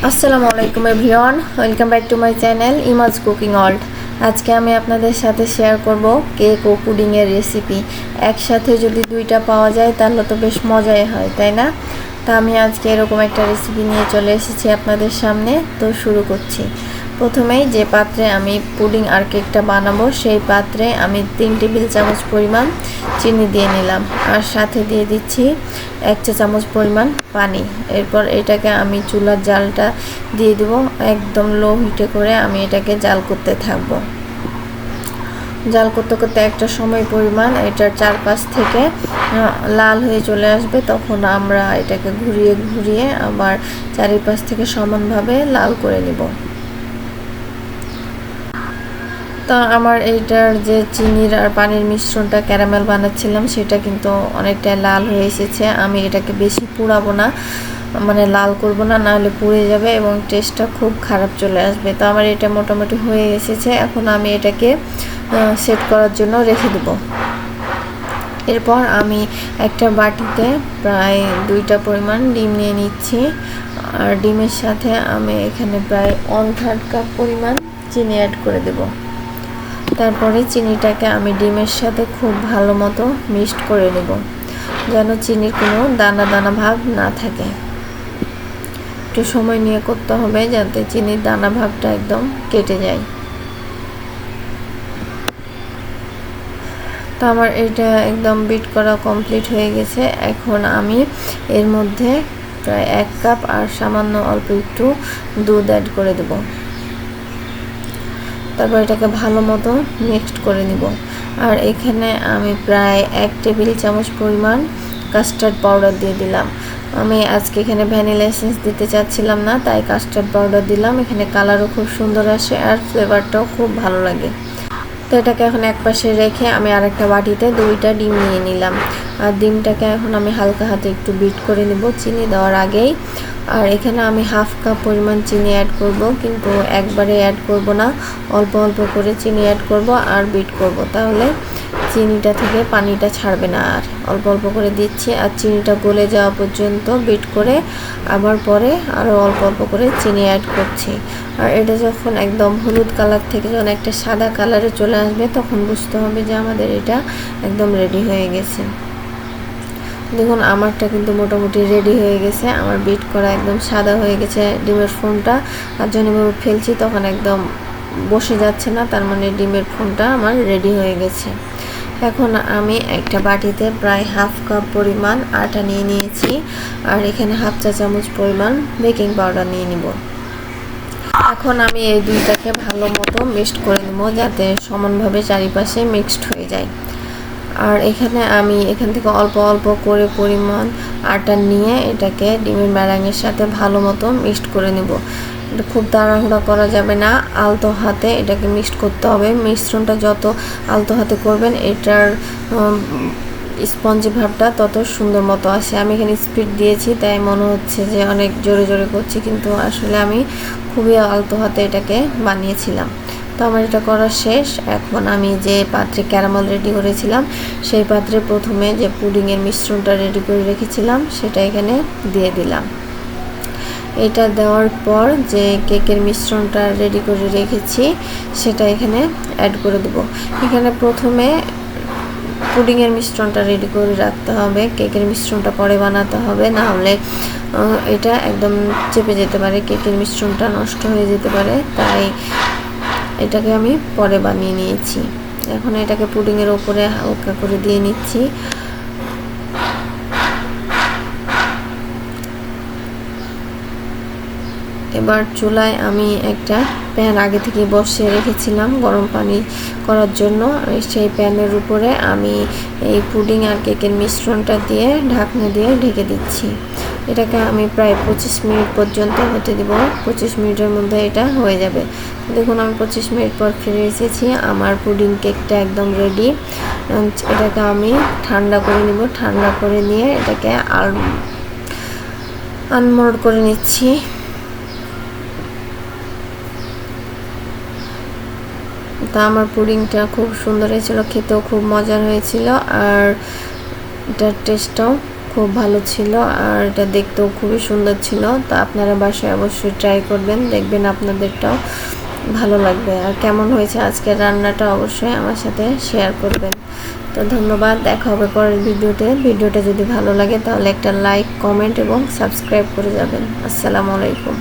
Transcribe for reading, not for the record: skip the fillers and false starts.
আসসালামু আলাইকুম everyone, welcome back to my channel ইমাজ cooking world. আজকে আমি আপনাদের সাথে শেয়ার করব কেক ও পুডিংয়ের রেসিপি। একসাথে যদি দুইটা পাওয়া যায় তাহলে তো বেশ মজাই হয়, তাই না? তা আমি আজকে এরকম একটা রেসিপি নিয়ে চলে এসেছি আপনাদের সামনে। তো শুরু করছি। প্রথমেই যে পাত্রে আমি পুডিং আর কেকটা বানাবো সেই পাত্রে আমি 3 টেবিল চামচ পরিমাণ চিনি দিয়ে নিলাম, আর সাথে দিয়ে দিচ্ছি 1 চা চামচ পরিমাণ পানি। এরপর এটাকে আমি চুলার জালটা দিয়ে দেব, একদম লো হিটে করে আমি এটাকে জাল করতে থাকবো। জাল করতে করতে একটা সময় পরিমাণ এটার চারপাশ থেকে লাল হয়ে চলে আসবে, তখন আমরা এটাকে ঘুরিয়ে ঘুরিয়ে আবার চারিপাশ থেকে সমানভাবে লাল করে নেব। তো আমার এইটার যে চিনির আর পানির মিশ্রণটা ক্যারামেল বানাচ্ছিলাম সেটা কিন্তু অনেকটা লাল হয়ে এসেছে। আমি এটাকে বেশি পুড়াবো না, মানে লাল করব না, নাহলে পুড়ে যাবে এবং টেস্টটা খুব খারাপ চলে আসবে। তো আমার এটা মোটামুটি হয়ে এসেছে। এখন আমি এটাকে সেট করার জন্য রেখে দেব। এরপর আমি একটা বাটিতে প্রায় 2টা পরিমাণ ডিম নিয়ে নিচ্ছি, আর ডিমের সাথে আমি এখানে প্রায় 1/3 কাপ পরিমাণ চিনি অ্যাড করে দেব। তারপরে চিনিটাকে আমি ডিমের সাথে খুব ভালো মতো মিক্সড করে নেব, যেন চিনির কোনো দানা দানা ভাব না থাকে। একটু সময় নিয়ে করতে হবে যাতে চিনির দানা ভাবটা একদম কেটে যায়। তো আমার এটা একদম বিট করা কমপ্লিট হয়ে গেছে। এখন আমি এর মধ্যে প্রায় 1 কাপ আর সামান্য অল্প একটু দুধ অ্যাড করে দেব। তারপর এটাকে ভালো মতো মিক্সড করে নিব। আর এখানে আমি প্রায় 1 টেবিল চামচ পরিমাণ কাস্টার্ড পাউডার দিয়ে দিলাম। আমি আজকে এখানে ভ্যানিলা এসেন্স দিতে চাচ্ছিলাম না, তাই কাস্টার্ড পাউডার দিলাম। এখানে কালারও খুব সুন্দর আসে আর ফ্লেভারটাও খুব ভালো লাগে। তো এটাকে এখন এক পাশে রেখে আমি আরেকটা বাটিতে 2টা ডিম নিয়ে নিলাম, আর ডিমটাকে এখন আমি হালকা হাতে একটু বিট করে নেব চিনি দেওয়ার আগেই। আর এখানে আমি 1/2 কাপ পরিমাণ চিনি অ্যাড করব, কিন্তু একবারে অ্যাড করব না, অল্প অল্প করে চিনি অ্যাড করব আর বিট করব, তাহলে চিনিটা থেকে পানিটা ছাড়বে না। আর অল্প অল্প করে দিচ্ছি, আর চিনিটা গলে যাওয়া পর্যন্ত বিট করে আবার পরে আরও অল্প অল্প করে চিনি অ্যাড করছি। আর এটা যখন একদম হলুদ কালার থেকে যখন একটা সাদা কালারে চলে আসবে তখন বুঝতে হবে যে আমাদের এটা একদম রেডি হয়ে গেছে। দেখুন আমারটা কিন্তু মোটামুটি রেডি হয়ে গেছে। আমার বিট করা একদম সাদা হয়ে গেছে ডিমের ফোমটা, আর যখন এভাবে ফেলছি তখন একদম বসে যাচ্ছে না, তার মানে ডিমের ফোমটা আমার রেডি হয়ে গেছে। এখন আমি একটা বাটিতে প্রায় 1/2 কাপ পরিমাণ আটা নিয়ে নিয়েছি, আর এখানে 1/2 চা চামচ পরিমাণ বেকিং পাউডার নিয়ে নিব। এখন আমি এই দুইটাকে ভালো মতো মিক্সড করে নেব যাতে সমানভাবে চারিপাশে মিক্সড হয়ে যায়। আর এখানে আমি এখান থেকে অল্প অল্প করে পরিমাণ আটা নিয়ে এটাকে ডিমের ম্যারাঙের সাথে ভালো মতো মিক্সড করে নেব। এটা খুব তাড়াহুড়া করা যাবে না, আলতো হাতে এটাকে মিক্সড করতে হবে। মিশ্রণটা যত আলতো হাতে করবেন এটার স্পঞ্জি ভাবটা তত সুন্দর মতো আসে। আমি এখানে স্পিড দিয়েছি তাই মনে হচ্ছে যে অনেক জোরে জোরে করছি, কিন্তু আসলে আমি খুবই আলতো হাতে এটাকে বানিয়েছিলাম। তো আমার এটা করা শেষ। এখন আমি যে পাত্রে ক্যারামেল রেডি করেছিলাম সেই পাত্রে প্রথমে যে পুডিংয়ের মিশ্রণটা রেডি করে রেখেছিলাম সেটা এখানে দিয়ে দিলাম। এটা দেওয়ার পর যে কেকের মিশ্রণটা রেডি করে রেখেছি সেটা এখানে অ্যাড করে দেব। এখানে প্রথমে পুডিংয়ের মিশ্রণটা রেডি করে রাখতে হবে, কেকের মিশ্রণটা পরে বানাতে হবে, না হলে এটা একদম চেপে যেতে পারে, কেকের মিশ্রণটা নষ্ট হয়ে যেতে পারে, তাই এটাকে আমি পরে বানিয়ে নিয়েছি। এখন এটাকে পুডিংয়ের ওপরে হালকা করে দিয়ে নিচ্ছি। এবার চুলায় আমি একটা প্যান আগে থেকে বসিয়ে রেখেছিলাম গরম পানি করার জন্য। সেই প্যানের উপরে আমি এই পুডিং আর কেকের মিশ্রণটা দিয়ে ঢাকনা দিয়ে ঢেকে দিচ্ছি। এটাকে আমি প্রায় 25 মিনিট পর্যন্ত হতে দেব। 25 মিনিটের মধ্যে এটা হয়ে যাবে। দেখুন আমি 25 মিনিট পর ফিরে এসেছি, আমার পুডিং কেকটা একদম রেডি। এটাকে আমি ঠান্ডা করে নিব। ঠান্ডা করে নিয়ে এটাকে আনমোল্ড করে নিচ্ছি। তা আমার পুডিংটা খুব সুন্দর হয়েছিল, খেতেও খুব মজার হয়েছিল, আর এটার টেস্টটাও খুব ভালো ছিল আর এটা দেখতেও খুবই সুন্দর ছিল। তো আপনারা বাসায় অবশ্যই ট্রাই করবেন, দেখবেন আপনাদেরটাও ভালো লাগবে। আর কেমন হয়েছে আজকের রান্নাটা অবশ্যই আমার সাথে শেয়ার করবেন। তো ধন্যবাদ, দেখা হবে পরের ভিডিওটা যদি ভালো লাগে তাহলে একটা লাইক, কমেন্ট এবং সাবস্ক্রাইব করে যাবেন। আসসালামু আলাইকুম।